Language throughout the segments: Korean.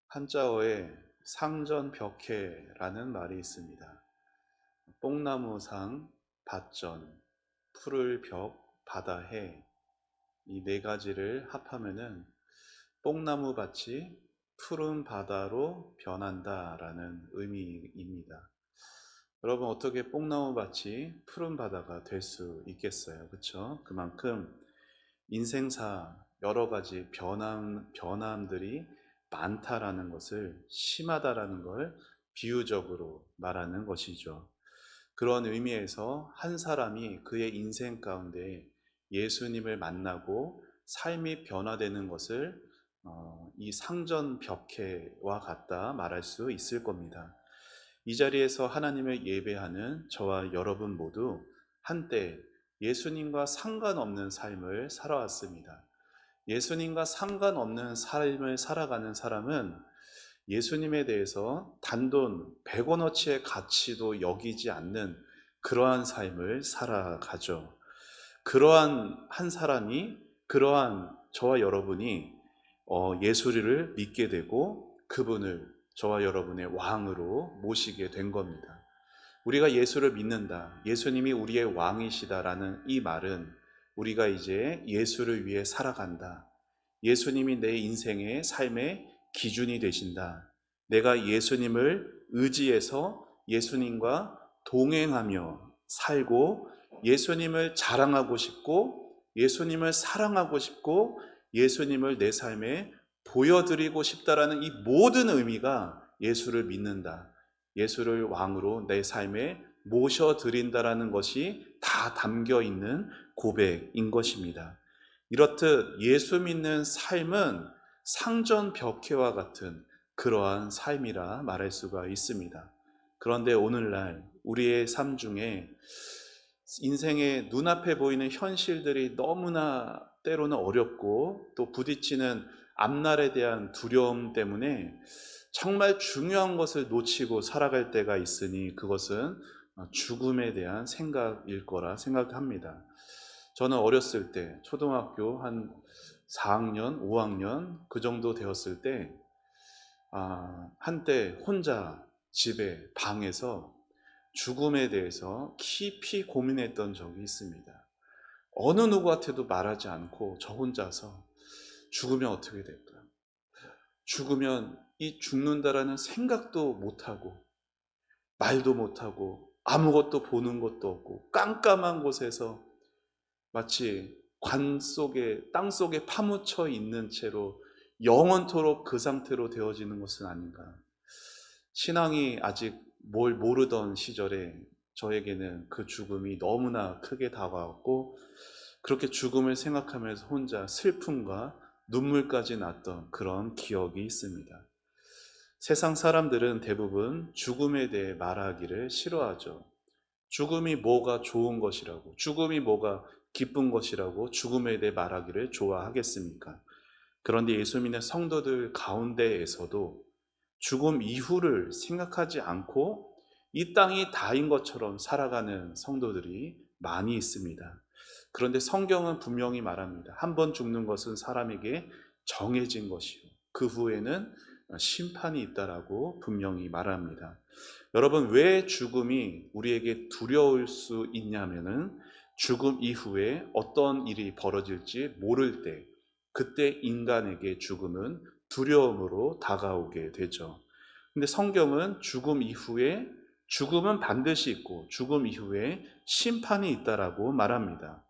한자어에 상전벽해라는 말이 있습니다. 뽕나무상, 밭전, 푸를 벽, 바다해 이 네 가지를 합하면은 뽕나무 밭이 푸른 바다로 변한다라는 의미입니다. 여러분 어떻게 뽕나무 밭이 푸른 바다가 될 수 있겠어요? 그렇죠? 그만큼 인생사 여러 가지 변함들이 많다라는 것을 심하다라는 걸 비유적으로 말하는 것이죠. 그런 의미에서 한 사람이 그의 인생 가운데 예수님을 만나고 삶이 변화되는 것을 이 상전벽해와 같다 말할 수 있을 겁니다. 이 자리에서 하나님을 예배하는 저와 여러분 모두 한때 예수님과 상관없는 삶을 살아왔습니다. 예수님과 상관없는 삶을 살아가는 사람은 예수님에 대해서 단돈 100원어치의 가치도 여기지 않는 그러한 삶을 살아가죠. 그러한 한 사람이, 그러한 저와 여러분이 예수를 믿게 되고 그분을 저와 여러분의 왕으로 모시게 된 겁니다. 우리가 예수를 믿는다, 예수님이 우리의 왕이시다라는 이 말은 우리가 이제 예수를 위해 살아간다, 예수님이 내 인생의 삶의 기준이 되신다, 내가 예수님을 의지해서 예수님과 동행하며 살고 예수님을 자랑하고 싶고 예수님을 사랑하고 싶고 예수님을 내 삶에 보여드리고 싶다라는 이 모든 의미가 예수를 믿는다, 예수를 왕으로 내 삶에 모셔드린다라는 것이 다 담겨 있는 고백인 것입니다. 이렇듯 예수 믿는 삶은 상전벽해와 같은 그러한 삶이라 말할 수가 있습니다. 그런데 오늘날 우리의 삶 중에 인생의 눈앞에 보이는 현실들이 너무나 때로는 어렵고 또 부딪히는 앞날에 대한 두려움 때문에 정말 중요한 것을 놓치고 살아갈 때가 있으니 그것은 죽음에 대한 생각일 거라 생각합니다. 저는 어렸을 때 초등학교 한 4학년, 5학년 그 정도 되었을 때 한때 혼자 집에 방에서 죽음에 대해서 깊이 고민했던 적이 있습니다. 어느 누구한테도 말하지 않고 저 혼자서 죽으면 어떻게 될까? 죽으면 이 죽는다라는 생각도 못하고 말도 못하고 아무것도 보는 것도 없고 깜깜한 곳에서 마치 관 속에 땅 속에 파묻혀 있는 채로 영원토록 그 상태로 되어지는 것은 아닌가. 신앙이 아직 뭘 모르던 시절에 저에게는 그 죽음이 너무나 크게 다가왔고 그렇게 죽음을 생각하면서 혼자 슬픔과 눈물까지 났던 그런 기억이 있습니다. 세상 사람들은 대부분 죽음에 대해 말하기를 싫어하죠. 죽음이 뭐가 좋은 것이라고, 죽음이 뭐가 기쁜 것이라고 죽음에 대해 말하기를 좋아하겠습니까? 그런데 예수 믿는 성도들 가운데에서도 죽음 이후를 생각하지 않고 이 땅이 다인 것처럼 살아가는 성도들이 많이 있습니다. 그런데 성경은 분명히 말합니다. 한 번 죽는 것은 사람에게 정해진 것이요, 그 후에는 심판이 있다라고 분명히 말합니다. 여러분, 왜 죽음이 우리에게 두려울 수 있냐면은 죽음 이후에 어떤 일이 벌어질지 모를 때, 그때 인간에게 죽음은 두려움으로 다가오게 되죠. 근데 성경은 죽음 이후에 죽음은 반드시 있고 죽음 이후에 심판이 있다라고 말합니다.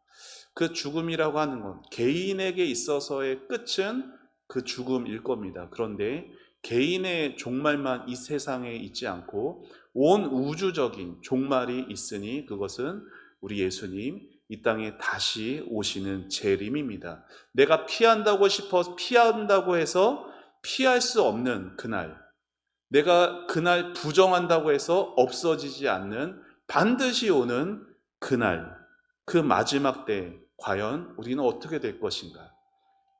그 죽음이라고 하는 건 개인에게 있어서의 끝은 그 죽음일 겁니다. 그런데 개인의 종말만 이 세상에 있지 않고 온 우주적인 종말이 있으니 그것은 우리 예수님 이 땅에 다시 오시는 재림입니다. 내가 피한다고 싶어 피한다고 해서 피할 수 없는 그날, 내가 그날 부정한다고 해서 없어지지 않는 반드시 오는 그날, 그 마지막 때 과연 우리는 어떻게 될 것인가?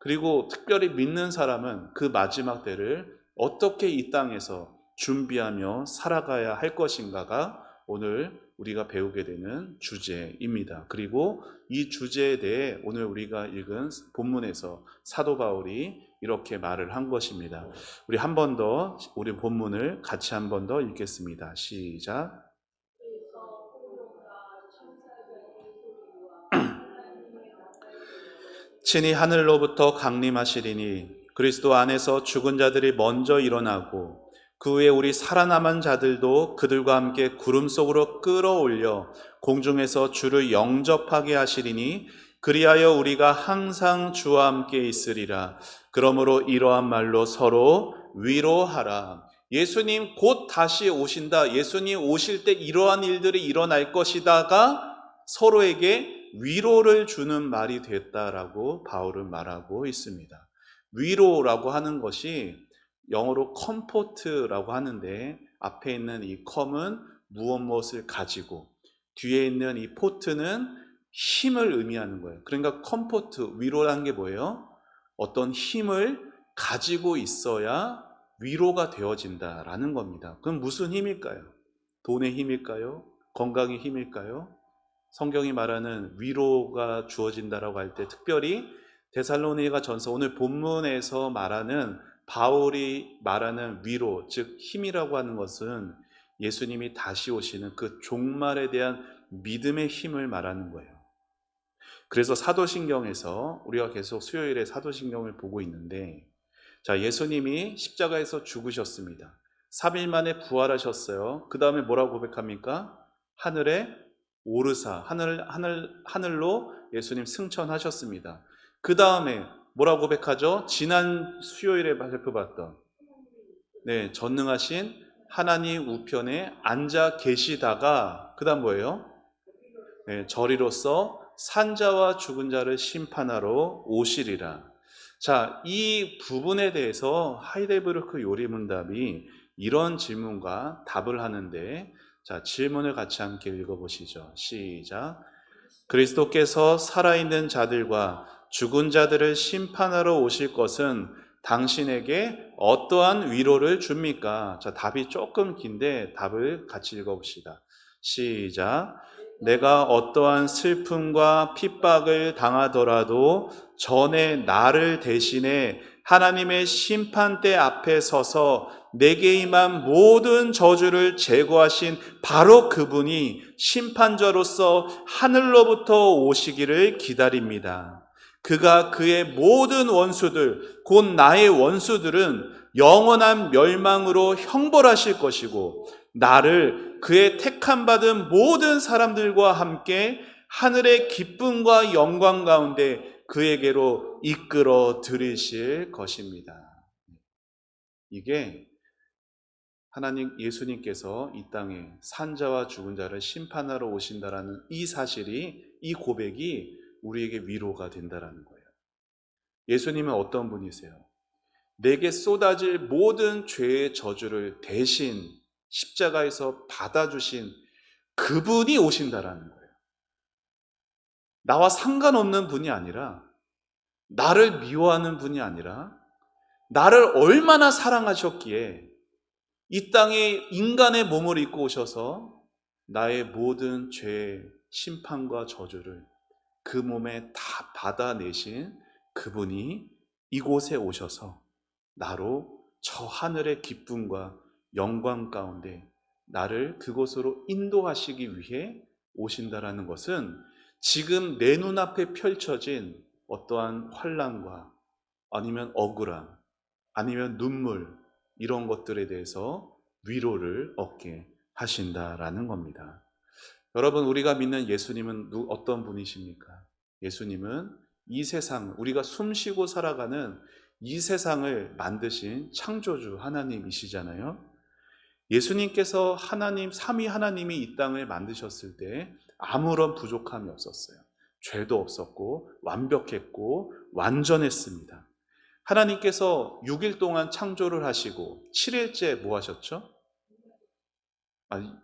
그리고 특별히 믿는 사람은 그 마지막 때를 어떻게 이 땅에서 준비하며 살아가야 할 것인가가 오늘 우리가 배우게 되는 주제입니다. 그리고 이 주제에 대해 오늘 우리가 읽은 본문에서 사도 바울이 이렇게 말을 한 것입니다. 우리 한 번 더 우리 본문을 같이 한 번 더 읽겠습니다. 시작. 친히 하늘로부터 강림하시리니 그리스도 안에서 죽은 자들이 먼저 일어나고 그 후에 우리 살아남은 자들도 그들과 함께 구름 속으로 끌어올려 공중에서 주를 영접하게 하시리니 그리하여 우리가 항상 주와 함께 있으리라. 그러므로 이러한 말로 서로 위로하라. 예수님 곧 다시 오신다. 예수님 오실 때 이러한 일들이 일어날 것이다가 서로에게 위로를 주는 말이 됐다라고 바울은 말하고 있습니다. 위로라고 하는 것이 영어로 컴포트라고 하는데 앞에 있는 이 컴은 무엇을 가지고 뒤에 있는 이 포트는 힘을 의미하는 거예요. 그러니까 컴포트, 위로라는 게 뭐예요? 어떤 힘을 가지고 있어야 위로가 되어진다라는 겁니다. 그럼 무슨 힘일까요? 돈의 힘일까요? 건강의 힘일까요? 성경이 말하는 위로가 주어진다라고 할 때 특별히 데살로니가 전서 오늘 본문에서 말하는 바울이 말하는 위로, 즉 힘이라고 하는 것은 예수님이 다시 오시는 그 종말에 대한 믿음의 힘을 말하는 거예요. 그래서 사도신경에서 우리가 계속 수요일에 사도신경을 보고 있는데 자, 예수님이 십자가에서 죽으셨습니다. 3일 만에 부활하셨어요. 그 다음에 뭐라고 고백합니까? 하늘에 오르사, 하늘로 예수님 승천하셨습니다. 그 다음에 뭐라고 고백하죠? 지난 수요일에 발표받던 전능하신 하나님 우편에 앉아 계시다가 그 다음 뭐예요? 저리로서 산자와 죽은 자를 심판하러 오시리라. 자, 이 부분에 대해서 하이델베르크 요리문답이 이런 질문과 답을 하는데 자, 질문을 같이 함께 읽어보시죠. 시작. 그리스도께서 살아있는 자들과 죽은 자들을 심판하러 오실 것은 당신에게 어떠한 위로를 줍니까? 자, 답이 조금 긴데 답을 같이 읽어봅시다. 시작. 내가 어떠한 슬픔과 핍박을 당하더라도 전에 나를 대신해 하나님의 심판대 앞에 서서 내게 임한 모든 저주를 제거하신 바로 그분이 심판자로서 하늘로부터 오시기를 기다립니다. 그가 그의 모든 원수들, 곧 나의 원수들은 영원한 멸망으로 형벌하실 것이고 나를 그의 택함받은 모든 사람들과 함께 하늘의 기쁨과 영광 가운데 그에게로 이끌어 들이실 것입니다. 이게 하나님 예수님께서 이 땅에 산자와 죽은 자를 심판하러 오신다라는 이 사실이, 이 고백이 우리에게 위로가 된다라는 거예요. 예수님은 어떤 분이세요? 내게 쏟아질 모든 죄의 저주를 대신 십자가에서 받아주신 그분이 오신다라는 거예요. 나와 상관없는 분이 아니라, 나를 미워하는 분이 아니라, 나를 얼마나 사랑하셨기에 이 땅에 인간의 몸을 입고 오셔서 나의 모든 죄, 심판과 저주를 그 몸에 다 받아내신 그분이 이곳에 오셔서 나로 저 하늘의 기쁨과 영광 가운데 나를 그곳으로 인도하시기 위해 오신다라는 것은 지금 내 눈앞에 펼쳐진 어떠한 환난과 아니면 억울함, 아니면 눈물, 이런 것들에 대해서 위로를 얻게 하신다라는 겁니다. 여러분, 우리가 믿는 예수님은 어떤 분이십니까? 예수님은 이 세상, 우리가 숨쉬고 살아가는 이 세상을 만드신 창조주 하나님이시잖아요. 예수님께서 하나님, 삼위 하나님이 이 땅을 만드셨을 때 아무런 부족함이 없었어요. 죄도 없었고 완벽했고 완전했습니다. 하나님께서 6일 동안 창조를 하시고 7일째 뭐 하셨죠?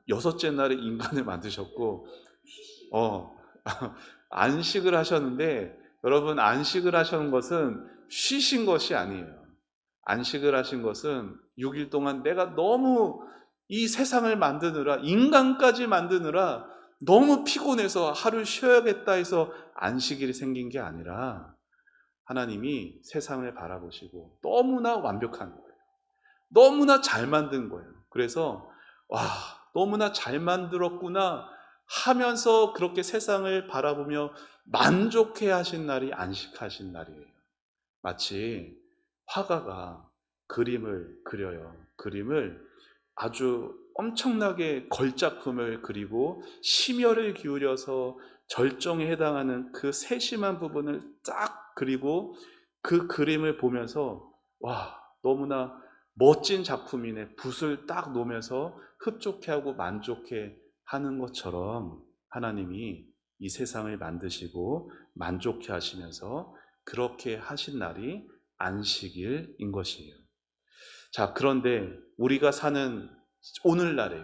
여섯째 날에 인간을 만드셨고 안식을 하셨는데, 여러분, 안식을 하시는 것은 쉬신 것이 아니에요. 안식을 하신 것은 6일 동안 내가 너무 이 세상을 만드느라, 인간까지 만드느라 너무 피곤해서 하루 쉬어야겠다 해서 안식일이 생긴 게 아니라 하나님이 세상을 바라보시고 너무나 완벽한 거예요. 너무나 잘 만든 거예요. 그래서 와, 너무나 잘 만들었구나 하면서 그렇게 세상을 바라보며 만족해 하신 날이 안식하신 날이에요. 마치 화가가 그림을 그려요. 그림을 아주 엄청나게 걸작품을 그리고 심혈을 기울여서 절정에 해당하는 그 세심한 부분을 딱 그리고 그 그림을 보면서 와, 너무나 멋진 작품이네. 붓을 딱 놓으면서 흡족해하고 만족해 하는 것처럼 하나님이 이 세상을 만드시고 만족해 하시면서 그렇게 하신 날이 안식일인 것이에요. 자, 그런데 우리가 사는 오늘날에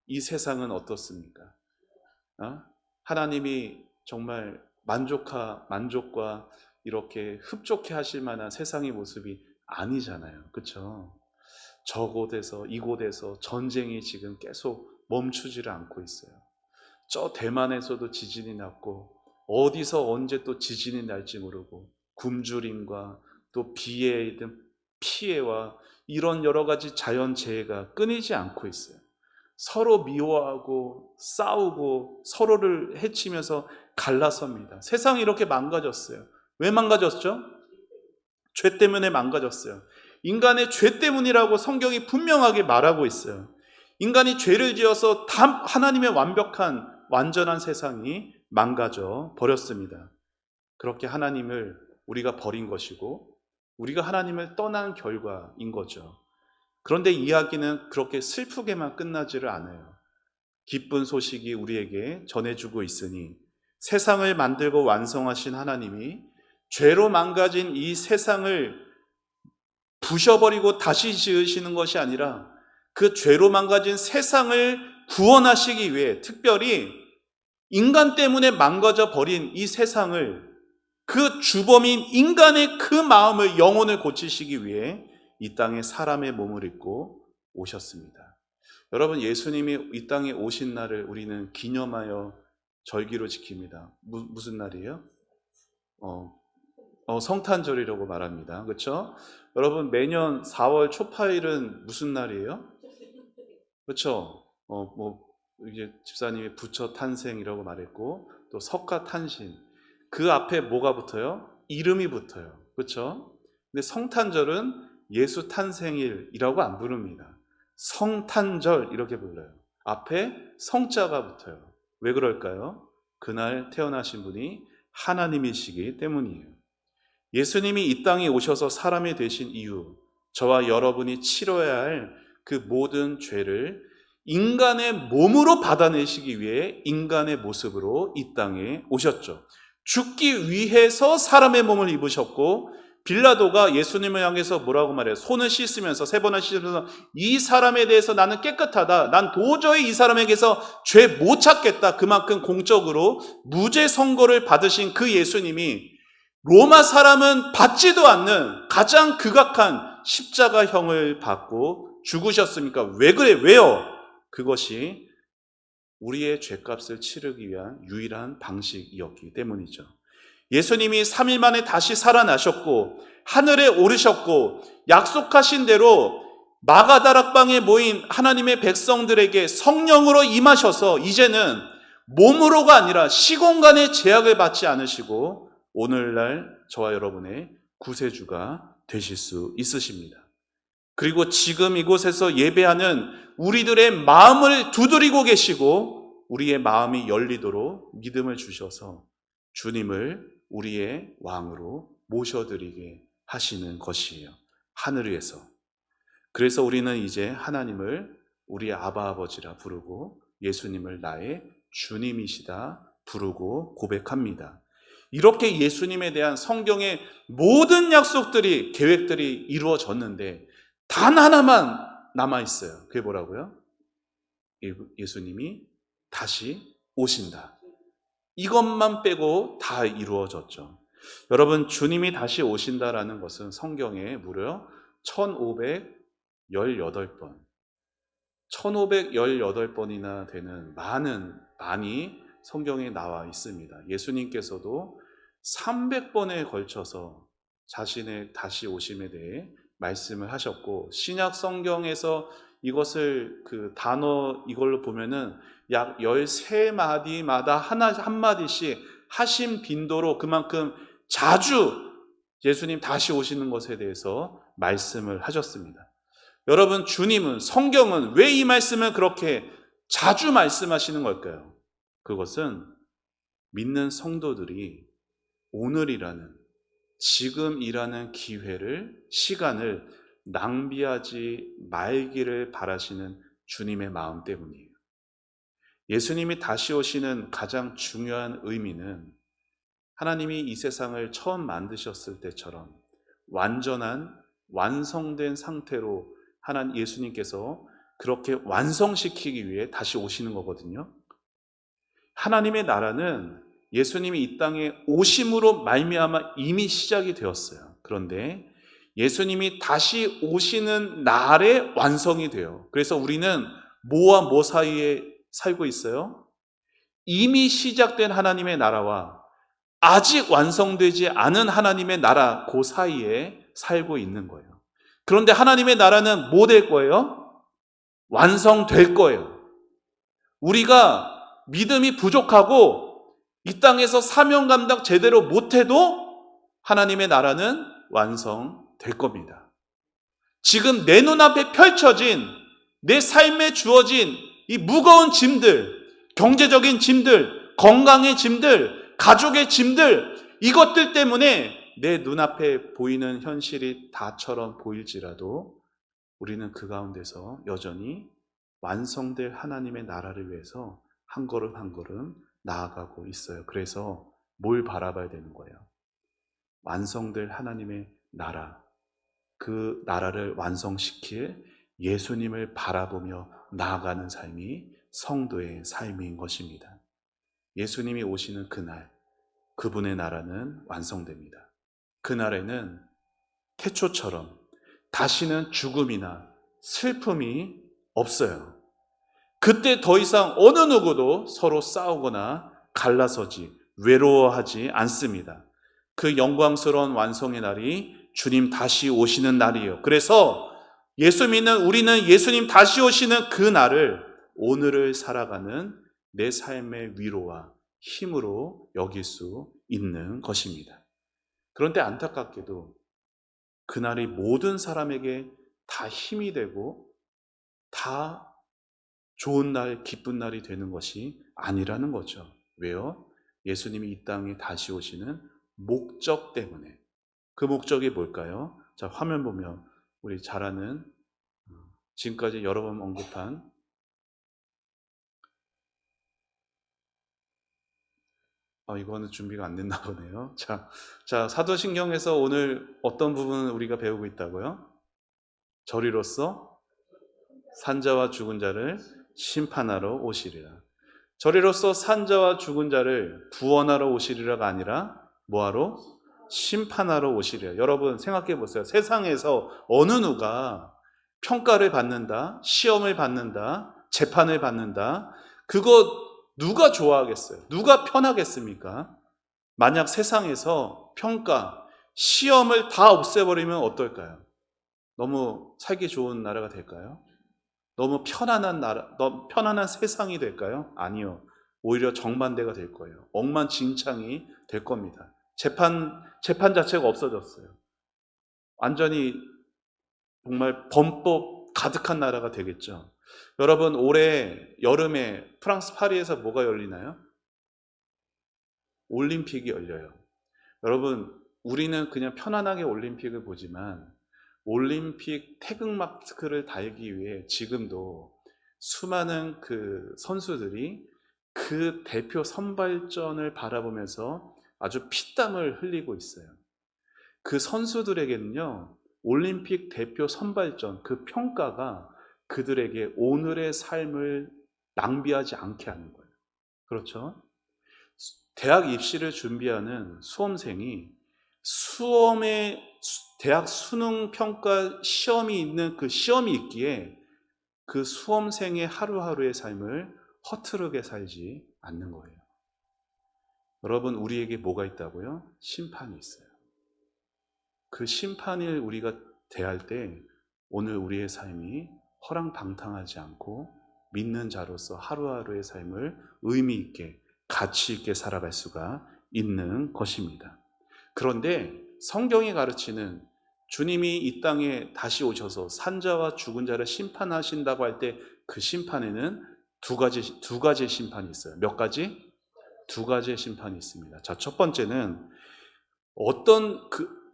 이 세상은 어떻습니까? 하나님이 정말 만족과 이렇게 흡족해 하실 만한 세상의 모습이 아니잖아요. 그렇죠? 저곳에서 이곳에서 전쟁이 지금 계속 멈추지를 않고 있어요. 저 대만에서도 지진이 났고 어디서 언제 또 지진이 날지 모르고 굶주림과 또 비에 든 피해와 이런 여러 가지 자연재해가 끊이지 않고 있어요. 서로 미워하고 싸우고 서로를 해치면서 갈라섭니다. 세상이 이렇게 망가졌어요. 왜 망가졌죠? 죄 때문에 망가졌어요. 인간의 죄 때문이라고 성경이 분명하게 말하고 있어요. 인간이 죄를 지어서 하나님의 완전한 세상이 망가져 버렸습니다. 그렇게 하나님을 우리가 버린 것이고 우리가 하나님을 떠난 결과인 거죠. 그런데 이야기는 그렇게 슬프게만 끝나지를 않아요. 기쁜 소식이 우리에게 전해주고 있으니 세상을 만들고 완성하신 하나님이 죄로 망가진 이 세상을 부셔버리고 다시 지으시는 것이 아니라 그 죄로 망가진 세상을 구원하시기 위해 특별히 인간 때문에 망가져 버린 이 세상을 그 주범인 인간의 그 마음을 영혼을 고치시기 위해 이 땅에 사람의 몸을 입고 오셨습니다. 여러분, 예수님이 이 땅에 오신 날을 우리는 기념하여 절기로 지킵니다. 무슨 날이에요? 성탄절이라고 말합니다. 그렇죠? 여러분, 매년 4월 초파일은 무슨 날이에요? 그렇죠? 이제 집사님이 부처 탄생이라고 말했고 또 석가 탄신, 그 앞에 뭐가 붙어요? 이름이 붙어요. 그렇죠? 근데 성탄절은 예수 탄생일이라고 안 부릅니다. 성탄절 이렇게 불러요. 앞에 성자가 붙어요. 왜 그럴까요? 그날 태어나신 분이 하나님이시기 때문이에요. 예수님이 이 땅에 오셔서 사람이 되신 이유, 저와 여러분이 치러야 할 그 모든 죄를 인간의 몸으로 받아내시기 위해 인간의 모습으로 이 땅에 오셨죠. 죽기 위해서 사람의 몸을 입으셨고, 빌라도가 예수님을 향해서 뭐라고 말해요? 손을 씻으면서, 3번을 씻으면서 이 사람에 대해서 나는 깨끗하다. 난 도저히 이 사람에게서 죄 못 찾겠다. 그만큼 공적으로 무죄 선고를 받으신 그 예수님이 로마 사람은 받지도 않는 가장 극악한 십자가형을 받고 죽으셨습니까? 왜 그래? 왜요? 그것이 우리의 죄값을 치르기 위한 유일한 방식이었기 때문이죠. 예수님이 3일 만에 다시 살아나셨고 하늘에 오르셨고 약속하신 대로 마가다락방에 모인 하나님의 백성들에게 성령으로 임하셔서 이제는 몸으로가 아니라 시공간의 제약을 받지 않으시고 오늘날 저와 여러분의 구세주가 되실 수 있으십니다. 그리고 지금 이곳에서 예배하는 우리들의 마음을 두드리고 계시고 우리의 마음이 열리도록 믿음을 주셔서 주님을 우리의 왕으로 모셔드리게 하시는 것이에요. 하늘 위에서. 그래서 우리는 이제 하나님을 우리의 아바 아버지라 부르고 예수님을 나의 주님이시다 부르고 고백합니다. 이렇게 예수님에 대한 성경의 모든 약속들이, 계획들이 이루어졌는데 단 하나만 남아있어요. 그게 뭐라고요? 예수님이 다시 오신다. 이것만 빼고 다 이루어졌죠. 여러분, 주님이 다시 오신다라는 것은 성경에 무려 1518번 1518번이나 되는 많이 성경에 나와 있습니다. 예수님께서도 300번에 걸쳐서 자신의 다시 오심에 대해 말씀을 하셨고, 신약 성경에서 이것을 그 단어 이걸로 보면은 약 13마디마다 한마디씩 하신 빈도로 그만큼 자주 예수님 다시 오시는 것에 대해서 말씀을 하셨습니다. 여러분, 주님은, 성경은 왜 이 말씀을 그렇게 자주 말씀하시는 걸까요? 그것은 믿는 성도들이 오늘이라는, 지금이라는 시간을 낭비하지 말기를 바라시는 주님의 마음 때문이에요. 예수님이 다시 오시는 가장 중요한 의미는 하나님이 이 세상을 처음 만드셨을 때처럼 완성된 상태로 예수님께서 그렇게 완성시키기 위해 다시 오시는 거거든요. 하나님의 나라는 예수님이 이 땅에 오심으로 말미암아 이미 시작이 되었어요. 그런데 예수님이 다시 오시는 날에 완성이 돼요. 그래서 우리는 뭐와 뭐 사이에 살고 있어요? 이미 시작된 하나님의 나라와 아직 완성되지 않은 하나님의 나라, 그 사이에 살고 있는 거예요. 그런데 하나님의 나라는 뭐 될 거예요? 완성될 거예요. 우리가 믿음이 부족하고 이 땅에서 사명 감당 제대로 못해도 하나님의 나라는 완성될 겁니다. 지금 내 눈앞에 펼쳐진, 내 삶에 주어진 이 무거운 짐들, 경제적인 짐들, 건강의 짐들, 가족의 짐들, 이것들 때문에 내 눈앞에 보이는 현실이 다처럼 보일지라도 우리는 그 가운데서 여전히 완성될 하나님의 나라를 위해서 한 걸음 한 걸음 나아가고 있어요. 그래서 뭘 바라봐야 되는 거예요? 완성될 하나님의 나라, 그 나라를 완성시킬 예수님을 바라보며 나아가는 삶이 성도의 삶인 것입니다. 예수님이 오시는 그날, 그분의 나라는 완성됩니다. 그날에는 태초처럼 다시는 죽음이나 슬픔이 없어요. 그때 더 이상 어느 누구도 서로 싸우거나 갈라서지, 외로워하지 않습니다. 그 영광스러운 완성의 날이 주님 다시 오시는 날이에요. 그래서 예수 믿는 우리는 예수님 다시 오시는 그 날을 오늘을 살아가는 내 삶의 위로와 힘으로 여길 수 있는 것입니다. 그런데 안타깝게도 그날이 모든 사람에게 다 힘이 되고 다 좋은 날, 기쁜 날이 되는 것이 아니라는 거죠. 왜요? 예수님이 이 땅에 다시 오시는 목적 때문에. 그 목적이 뭘까요? 자, 화면 보면 우리 잘 아는, 지금까지 여러 번 언급한 이거는 준비가 안 됐나 보네요. 자, 사도신경에서 오늘 어떤 부분을 우리가 배우고 있다고요? 저리로서 산자와 죽은 자를 심판하러 오시리라. 저리로서 산자와 죽은 자를 구원하러 오시리라가 아니라 뭐하러? 심판하러 오시리라. 여러분 생각해 보세요. 세상에서 어느 누가 평가를 받는다, 시험을 받는다, 재판을 받는다, 그거 누가 좋아하겠어요? 누가 편하겠습니까? 만약 세상에서 평가, 시험을 다 없애버리면 어떨까요? 너무 살기 좋은 나라가 될까요? 너무 편안한 세상이 될까요? 아니요. 오히려 정반대가 될 거예요. 엉망진창이 될 겁니다. 재판 자체가 없어졌어요. 완전히 정말 범법 가득한 나라가 되겠죠. 여러분, 올해 여름에 프랑스 파리에서 뭐가 열리나요? 올림픽이 열려요. 여러분, 우리는 그냥 편안하게 올림픽을 보지만 올림픽 태극마크를 달기 위해 지금도 수많은 그 선수들이 그 대표 선발전을 바라보면서 아주 피땀을 흘리고 있어요. 그 선수들에게는요, 올림픽 대표 선발전, 그 평가가 그들에게 오늘의 삶을 낭비하지 않게 하는 거예요. 그렇죠? 대학 입시를 준비하는 수험생이 대학 수능 평가 시험이 있는 그 시험이 있기에 그 수험생의 하루하루의 삶을 허투루게 살지 않는 거예요. 여러분, 우리에게 뭐가 있다고요? 심판이 있어요. 그 심판을 우리가 대할 때 오늘 우리의 삶이 허랑방탕하지 않고 믿는 자로서 하루하루의 삶을 의미 있게, 가치 있게 살아갈 수가 있는 것입니다. 그런데 성경이 가르치는 주님이 이 땅에 다시 오셔서 산자와 죽은 자를 심판하신다고 할 때 그 심판에는 두 가지 심판이 있어요. 몇 가지? 두 가지의 심판이 있습니다. 자, 첫 번째는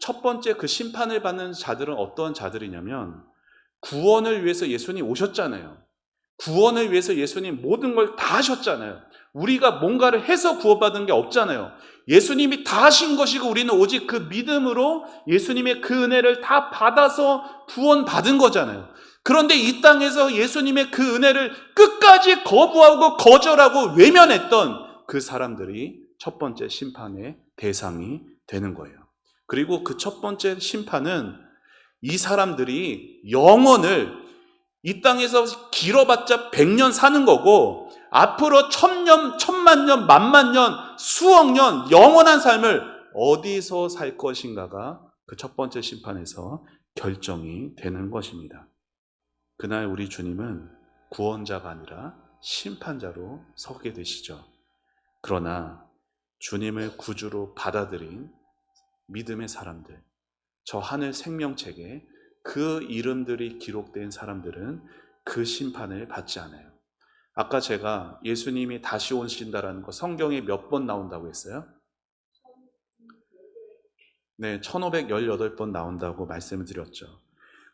첫 번째 그 심판을 받는 자들은 어떤 자들이냐면 구원을 위해서 예수님 오셨잖아요. 구원을 위해서 예수님 모든 걸 다 하셨잖아요. 우리가 뭔가를 해서 구원받은 게 없잖아요. 예수님이 다 하신 것이고 우리는 오직 그 믿음으로 예수님의 그 은혜를 다 받아서 구원받은 거잖아요. 그런데 이 땅에서 예수님의 그 은혜를 끝까지 거부하고 거절하고 외면했던 그 사람들이 첫 번째 심판의 대상이 되는 거예요. 그리고 그 첫 번째 심판은 이 사람들이 영원을 이 땅에서 길어봤자 100년 사는 거고 앞으로 1000년, 1000만 년, 10,000,000년, 수억 년 영원한 삶을 어디서 살 것인가가 그 첫 번째 심판에서 결정이 되는 것입니다. 그날 우리 주님은 구원자가 아니라 심판자로 서게 되시죠. 그러나 주님을 구주로 받아들인 믿음의 사람들, 저 하늘 생명책에 그 이름들이 기록된 사람들은 그 심판을 받지 않아요. 아까 제가 예수님이 다시 오신다라는 거 성경에 몇 번 나온다고 했어요? 네, 1518번 나온다고 말씀을 드렸죠.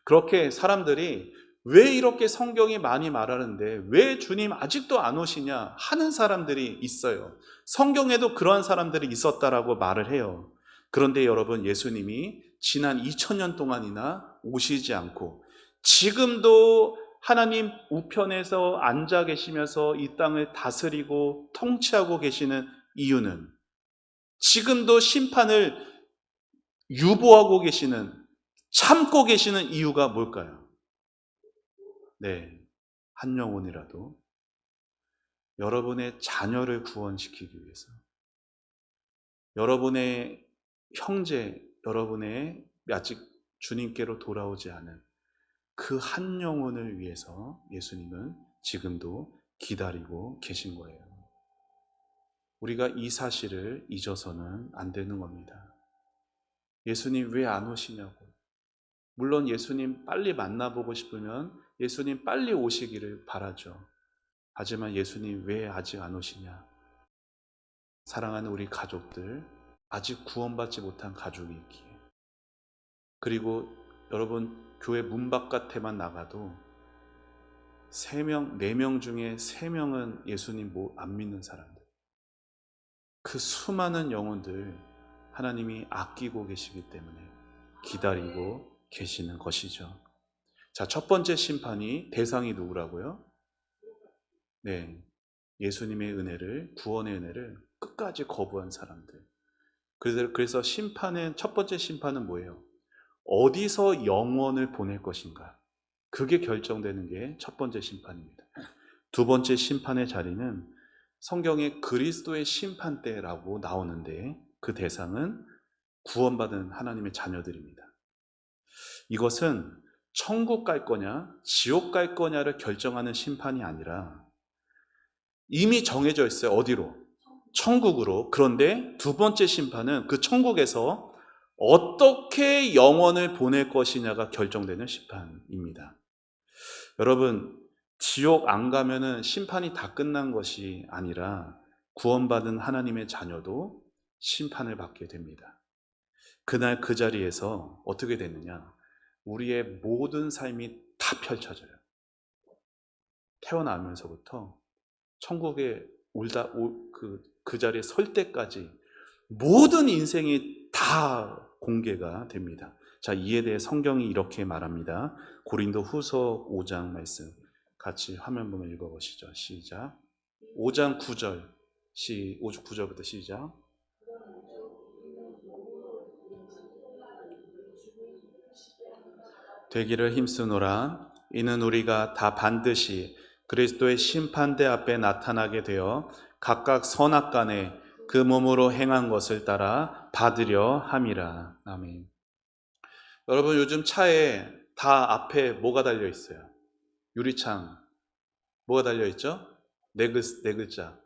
그렇게 사람들이 왜 이렇게 성경이 많이 말하는데 왜 주님 아직도 안 오시냐 하는 사람들이 있어요. 성경에도 그런 사람들이 있었다라고 말을 해요. 그런데 여러분, 예수님이 지난 2000년 동안이나 오시지 않고 지금도 하나님 우편에서 앉아 계시면서 이 땅을 다스리고 통치하고 계시는 이유는, 지금도 심판을 유보하고 계시는, 참고 계시는 이유가 뭘까요? 네, 한 영혼이라도 여러분의 자녀를 구원시키기 위해서, 여러분의 형제, 여러분의 아직 주님께로 돌아오지 않은 그 한 영혼을 위해서 예수님은 지금도 기다리고 계신 거예요. 우리가 이 사실을 잊어서는 안 되는 겁니다. 예수님 왜 안 오시냐고. 물론 예수님 빨리 만나보고 싶으면 예수님 빨리 오시기를 바라죠. 하지만 예수님 왜 아직 안 오시냐? 사랑하는 우리 가족들, 아직 구원받지 못한 가족이 있기에, 그리고 여러분 교회 문 바깥에만 나가도 3명, 4명 중에 3명은 예수님 안 믿는 사람들, 그 수많은 영혼들 하나님이 아끼고 계시기 때문에 기다리고 계시는 것이죠. 자, 첫 번째 심판이 대상이 누구라고요? 네, 예수님의 은혜를, 구원의 은혜를 끝까지 거부한 사람들. 그래서 심판은, 첫 번째 심판은 뭐예요? 어디서 영원을 보낼 것인가? 그게 결정되는 게 첫 번째 심판입니다. 두 번째 심판의 자리는 성경에 그리스도의 심판대라고 나오는데 그 대상은 구원받은 하나님의 자녀들입니다. 이것은 천국 갈 거냐 지옥 갈 거냐를 결정하는 심판이 아니라 이미 정해져 있어요. 어디로? 천국으로. 그런데 두 번째 심판은 그 천국에서 어떻게 영원을 보낼 것이냐가 결정되는 심판입니다. 여러분, 지옥 안 가면은 심판이 다 끝난 것이 아니라 구원받은 하나님의 자녀도 심판을 받게 됩니다. 그날 그 자리에서 어떻게 되느냐? 우리의 모든 삶이 다 펼쳐져요. 태어나면서부터 천국에 그 자리에 설 때까지 모든 인생이 다 공개가 됩니다. 자, 이에 대해 성경이 이렇게 말합니다. 고린도 후서 5장 말씀 같이 화면 보면 읽어보시죠. 시작. 5장 9절 9절부터 시작. 되기를 힘쓰노라. 이는 우리가 다 반드시 그리스도의 심판대 앞에 나타나게 되어 각각 선악간에 그 몸으로 행한 것을 따라 받으려 함이라. 아멘. 여러분, 요즘 차에 다 앞에 뭐가 달려 있어요? 유리창. 뭐가 달려 있죠? 네 글자.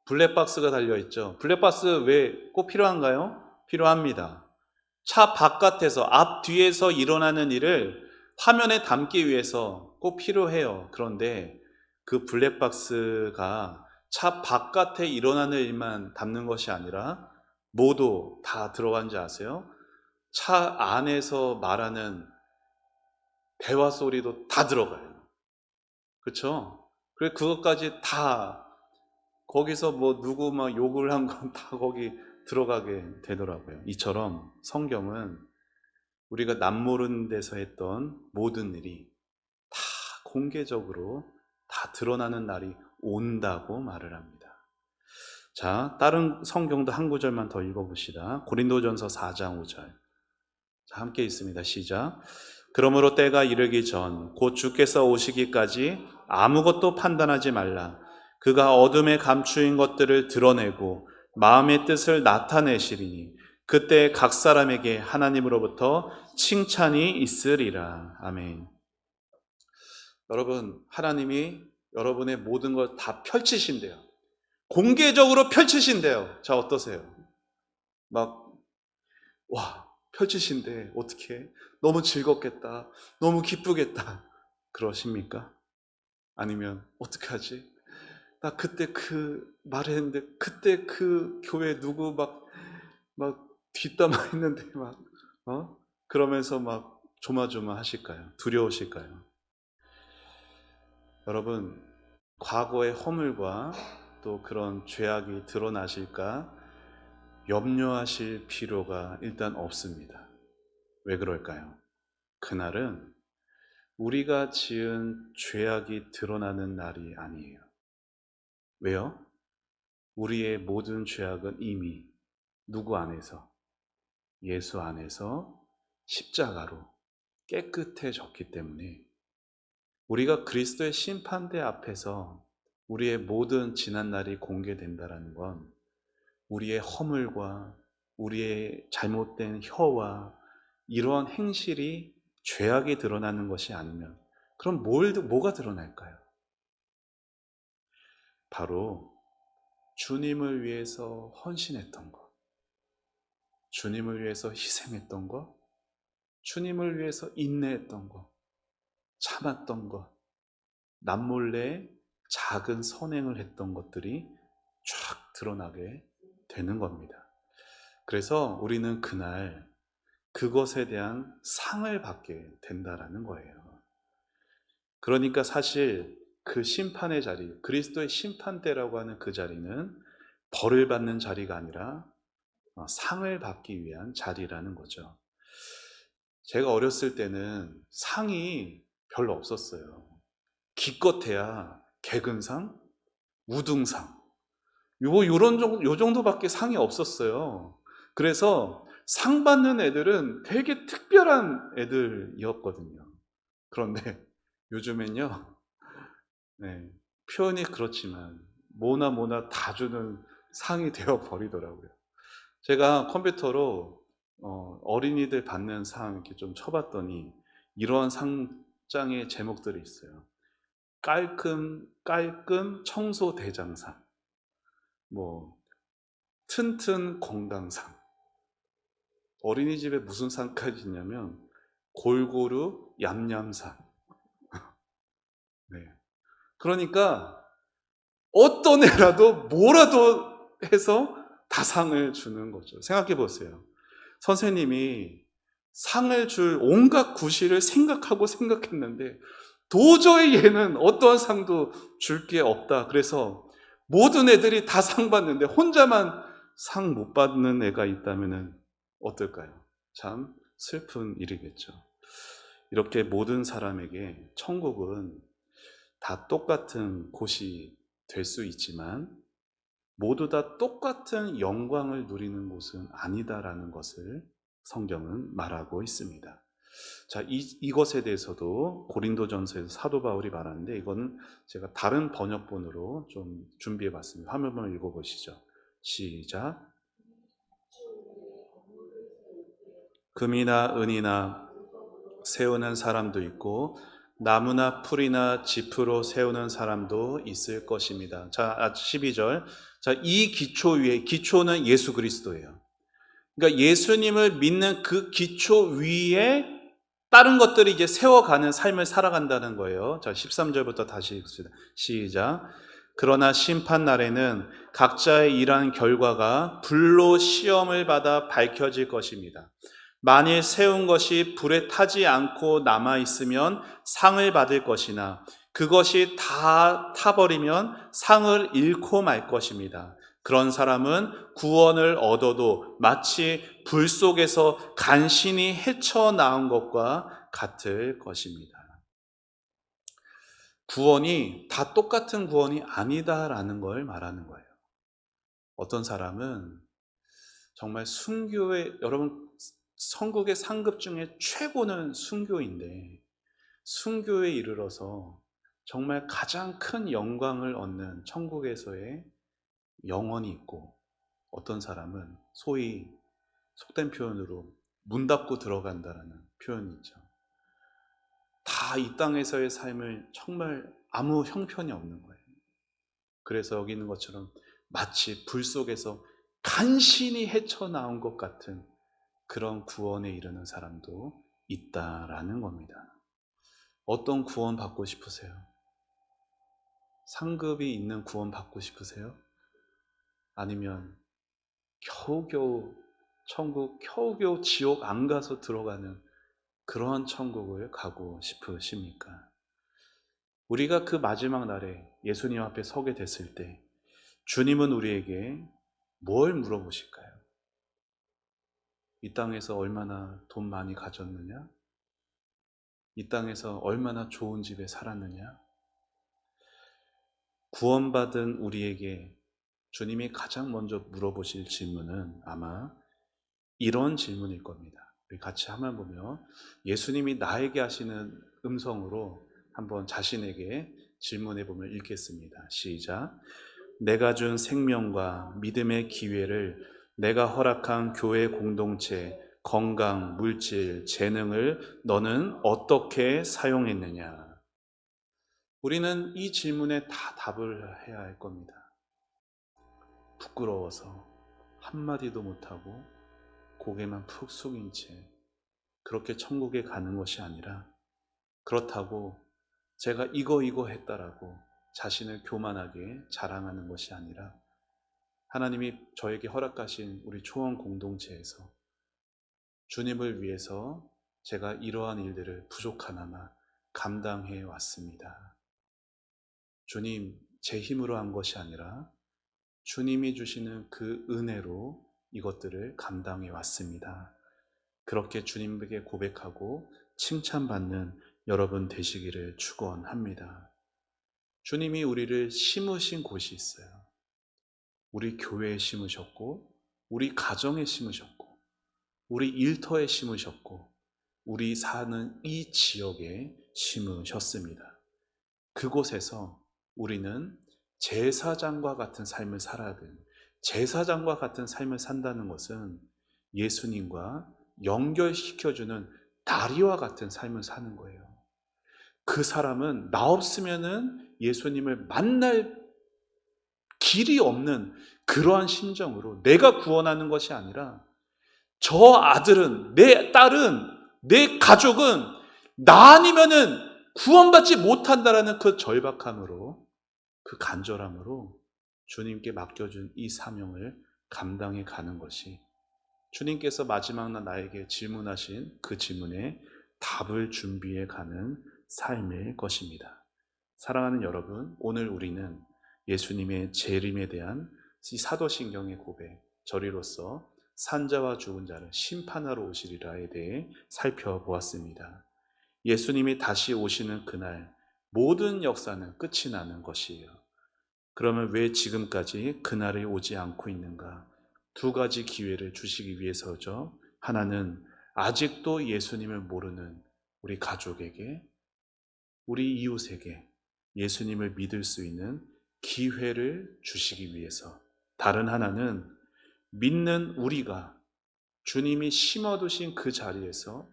블랙박스가 달려 있죠. 블랙박스 왜 꼭 필요한가요? 필요합니다. 차 바깥에서, 앞 뒤에서 일어나는 일을 화면에 담기 위해서 꼭 필요해요. 그런데 그 블랙박스가 차 바깥에 일어나는 일만 담는 것이 아니라 모두 다 들어간지 아세요? 차 안에서 말하는 대화 소리도 다 들어가요. 그렇죠? 그래 그것까지 다 거기서 뭐 누구 막 욕을 한 건 다 거기 들어가게 되더라고요. 이처럼 성경은 우리가 남모르는 데서 했던 모든 일이 다 공개적으로 다 드러나는 날이 온다고 말을 합니다. 자, 다른 성경도 한 구절만 더 읽어봅시다. 고린도전서 4장 5절. 자, 함께 있습니다. 시작. 그러므로 때가 이르기 전 곧 주께서 오시기까지 아무것도 판단하지 말라. 그가 어둠에 감추인 것들을 드러내고 마음의 뜻을 나타내시리니 그때 각 사람에게 하나님으로부터 칭찬이 있으리라. 아멘. 여러분, 하나님이 여러분의 모든 걸 다 펼치신대요. 공개적으로 펼치신대요. 자, 어떠세요? 막, 와, 펼치신대. 어떻게? 너무 즐겁겠다. 너무 기쁘겠다. 그러십니까? 아니면, 어떡하지? 나 그때 그 말했는데, 그때 그 교회 누구 막 뒷담화 했는데 그러면서 막 조마조마 하실까요? 두려우실까요? 여러분, 과거의 허물과 또 그런 죄악이 드러나실까 염려하실 필요가 일단 없습니다. 왜 그럴까요? 그날은 우리가 지은 죄악이 드러나는 날이 아니에요. 왜요? 우리의 모든 죄악은 이미 누구 안에서? 예수 안에서 십자가로 깨끗해졌기 때문에 우리가 그리스도의 심판대 앞에서 우리의 모든 지난 날이 공개된다는 건 우리의 허물과 우리의 잘못된 혀와 이러한 행실이 죄악이 드러나는 것이 아니면 그럼 뭐가 드러날까요? 바로 주님을 위해서 헌신했던 것, 주님을 위해서 희생했던 것, 주님을 위해서 인내했던 것, 참았던 것, 남몰래 작은 선행을 했던 것들이 쫙 드러나게 되는 겁니다. 그래서 우리는 그날 그것에 대한 상을 받게 된다라는 거예요. 그러니까 사실 그 심판의 자리, 그리스도의 심판대라고 하는 그 자리는 벌을 받는 자리가 아니라 상을 받기 위한 자리라는 거죠. 제가 어렸을 때는 상이 별로 없었어요. 기껏해야 개근상, 우등상, 요 정도밖에 상이 없었어요. 그래서 상 받는 애들은 되게 특별한 애들이었거든요. 그런데 요즘엔요, 네, 표현이 그렇지만 뭐나 다 주는 상이 되어 버리더라고요. 제가 컴퓨터로 어린이들 받는 상 이렇게 좀 쳐봤더니 이러한 상장의 제목들이 있어요. 깔끔 청소 대장상, 뭐 튼튼 건강상. 어린이집에 무슨 상까지 있냐면 골고루 얌얌상. 네. 그러니까 어떤 애라도 뭐라도 해서 다 상을 주는 거죠. 생각해 보세요. 선생님이 상을 줄 온갖 구실을 생각했는데 도저히 얘는 어떠한 상도 줄 게 없다. 그래서 모든 애들이 다 상 받는데 혼자만 상 못 받는 애가 있다면 어떨까요? 참 슬픈 일이겠죠. 이렇게 모든 사람에게 천국은 다 똑같은 곳이 될 수 있지만 모두 다 똑같은 영광을 누리는 곳은 아니다라는 것을 성경은 말하고 있습니다. 자, 이것에 대해서도 고린도전서에서 사도 바울이 말하는데, 이거는 제가 다른 번역본으로 좀 준비해 봤습니다. 화면을 읽어 보시죠. 시작. 금이나 은이나 세우는 사람도 있고 나무나 풀이나 짚으로 세우는 사람도 있을 것입니다. 자, 12절. 자, 이 기초 위에, 기초는 예수 그리스도예요. 그러니까 예수님을 믿는 그 기초 위에 다른 것들이 이제 세워가는 삶을 살아간다는 거예요. 자, 13절부터 다시 읽습니다. 시작. 그러나 심판 날에는 각자의 일한 결과가 불로 시험을 받아 밝혀질 것입니다. 만일 세운 것이 불에 타지 않고 남아 있으면 상을 받을 것이나 그것이 다 타버리면 상을 잃고 말 것입니다. 그런 사람은 구원을 얻어도 마치 불 속에서 간신히 헤쳐나온 것과 같을 것입니다. 구원이 다 똑같은 구원이 아니다라는 걸 말하는 거예요. 어떤 사람은 정말 순교의, 여러분, 천국의 상급 중에 최고는 순교인데 순교에 이르러서 정말 가장 큰 영광을 얻는 천국에서의 영원이 있고, 어떤 사람은 소위 속된 표현으로 문 닫고 들어간다라는 표현이 있죠. 다 이 땅에서의 삶을 정말 아무 형편이 없는 거예요. 그래서 여기 있는 것처럼 마치 불 속에서 간신히 헤쳐나온 것 같은 그런 구원에 이르는 사람도 있다라는 겁니다. 어떤 구원 받고 싶으세요? 상급이 있는 구원 받고 싶으세요? 아니면 겨우겨우 천국, 겨우겨우 지옥 안 가서 들어가는 그러한 천국을 가고 싶으십니까? 우리가 그 마지막 날에 예수님 앞에 서게 됐을 때 주님은 우리에게 뭘 물어보실까요? 이 땅에서 얼마나 돈 많이 가졌느냐? 이 땅에서 얼마나 좋은 집에 살았느냐? 구원받은 우리에게 주님이 가장 먼저 물어보실 질문은 아마 이런 질문일 겁니다. 우리 같이 한번 보며 예수님이 나에게 하시는 음성으로 한번 자신에게 질문해 보면 읽겠습니다. 시작. 내가 준 생명과 믿음의 기회를, 내가 허락한 교회 공동체, 건강, 물질, 재능을 너는 어떻게 사용했느냐? 우리는 이 질문에 다 답을 해야 할 겁니다. 부끄러워서 한마디도 못하고 고개만 푹 숙인 채 그렇게 천국에 가는 것이 아니라, 그렇다고 제가 이거 했다라고 자신을 교만하게 자랑하는 것이 아니라, 하나님이 저에게 허락하신 우리 초원 공동체에서 주님을 위해서 제가 이러한 일들을 부족하나마 감당해 왔습니다. 주님, 제 힘으로 한 것이 아니라 주님이 주시는 그 은혜로 이것들을 감당해 왔습니다. 그렇게 주님에게 고백하고 칭찬받는 여러분 되시기를 축원합니다. 주님이 우리를 심으신 곳이 있어요. 우리 교회에 심으셨고, 우리 가정에 심으셨고, 우리 일터에 심으셨고, 우리 사는 이 지역에 심으셨습니다. 그곳에서 우리는 제사장과 같은 삶을 살아야 돼요. 제사장과 같은 삶을 산다는 것은 예수님과 연결시켜주는 다리와 같은 삶을 사는 거예요. 그 사람은 나 없으면은 예수님을 만날 길이 없는 그러한 심정으로, 내가 구원하는 것이 아니라 저 아들은, 내 딸은, 내 가족은 나 아니면은 구원받지 못한다라는 그 절박함으로, 그 간절함으로 주님께 맡겨준 이 사명을 감당해 가는 것이, 주님께서 마지막 날 나에게 질문하신 그 질문에 답을 준비해 가는 삶일 것입니다. 사랑하는 여러분, 오늘 우리는 예수님의 재림에 대한 이 사도신경의 고백, 저리로서 산자와 죽은 자를 심판하러 오시리라에 대해 살펴보았습니다. 예수님이 다시 오시는 그날 모든 역사는 끝이 나는 것이에요. 그러면 왜 지금까지 그날이 오지 않고 있는가? 두 가지 기회를 주시기 위해서죠. 하나는 아직도 예수님을 모르는 우리 가족에게, 우리 이웃에게 예수님을 믿을 수 있는 기회를 주시기 위해서, 다른 하나는 믿는 우리가 주님이 심어두신 그 자리에서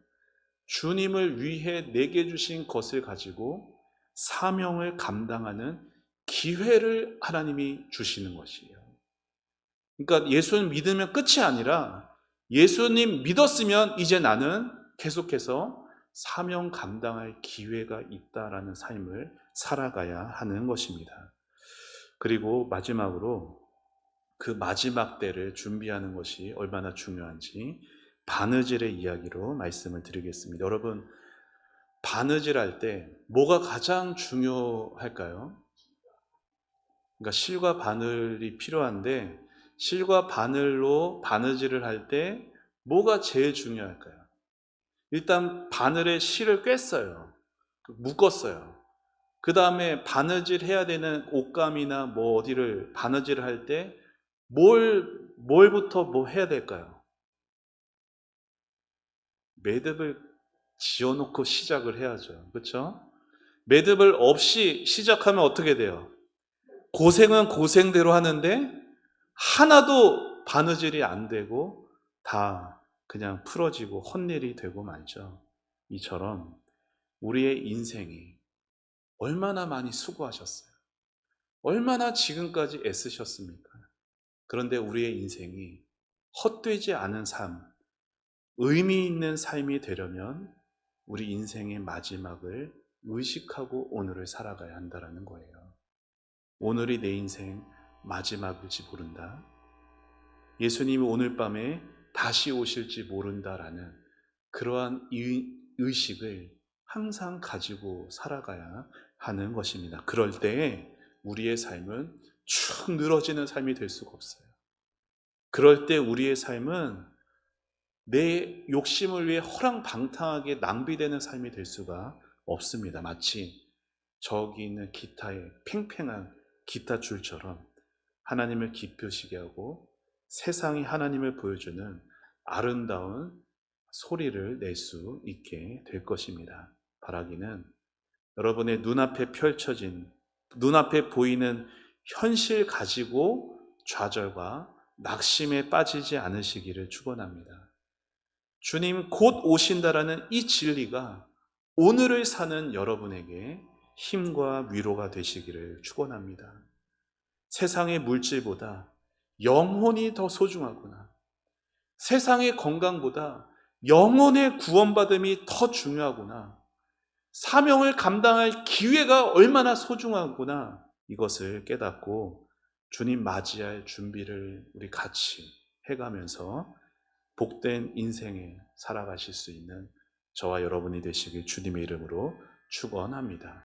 주님을 위해 내게 주신 것을 가지고 사명을 감당하는 기회를 하나님이 주시는 것이에요. 그러니까 예수님 믿으면 끝이 아니라 예수님 믿었으면 이제 나는 계속해서 사명 감당할 기회가 있다라는 삶을 살아가야 하는 것입니다. 그리고 마지막으로 그 마지막 때를 준비하는 것이 얼마나 중요한지 바느질의 이야기로 말씀을 드리겠습니다. 여러분, 바느질할 때 뭐가 가장 중요할까요? 그러니까 실과 바늘이 필요한데, 실과 바늘로 바느질을 할 때 뭐가 제일 중요할까요? 일단 바늘에 실을 꿰어요. 묶었어요. 그 다음에 바느질 해야 되는 옷감이나 뭐 어디를 바느질을 할 때 뭘부터 뭐 해야 될까요? 매듭을 지어놓고 시작을 해야죠. 그렇죠? 매듭을 없이 시작하면 어떻게 돼요? 고생은 고생대로 하는데 하나도 바느질이 안 되고 다 그냥 풀어지고 헛일이 되고 말죠. 이처럼 우리의 인생이 얼마나 많이 수고하셨어요. 얼마나 지금까지 애쓰셨습니까? 그런데 우리의 인생이 헛되지 않은 삶, 의미 있는 삶이 되려면 우리 인생의 마지막을 의식하고 오늘을 살아가야 한다는 거예요. 오늘이 내 인생 마지막일지 모른다. 예수님이 오늘 밤에 다시 오실지 모른다라는 그러한 의식을 항상 가지고 살아가야 하는 것입니다. 그럴 때에 우리의 삶은 축 늘어지는 삶이 될 수가 없어요. 그럴 때 우리의 삶은 내 욕심을 위해 허랑방탕하게 낭비되는 삶이 될 수가 없습니다. 마치 저기 있는 기타의 팽팽한 기타 줄처럼 하나님을 기쁘시게 하고 세상이 하나님을 보여주는 아름다운 소리를 낼 수 있게 될 것입니다. 바라기는 여러분의 눈앞에 펼쳐진, 눈앞에 보이는 현실 가지고 좌절과 낙심에 빠지지 않으시기를 축원합니다. 주님 곧 오신다라는 이 진리가 오늘을 사는 여러분에게 힘과 위로가 되시기를 축원합니다. 세상의 물질보다 영혼이 더 소중하구나. 세상의 건강보다 영혼의 구원받음이 더 중요하구나. 사명을 감당할 기회가 얼마나 소중하구나. 이것을 깨닫고 주님 맞이할 준비를 우리 같이 해가면서 복된 인생에 살아가실 수 있는 저와 여러분이 되시길 주님의 이름으로 축원합니다.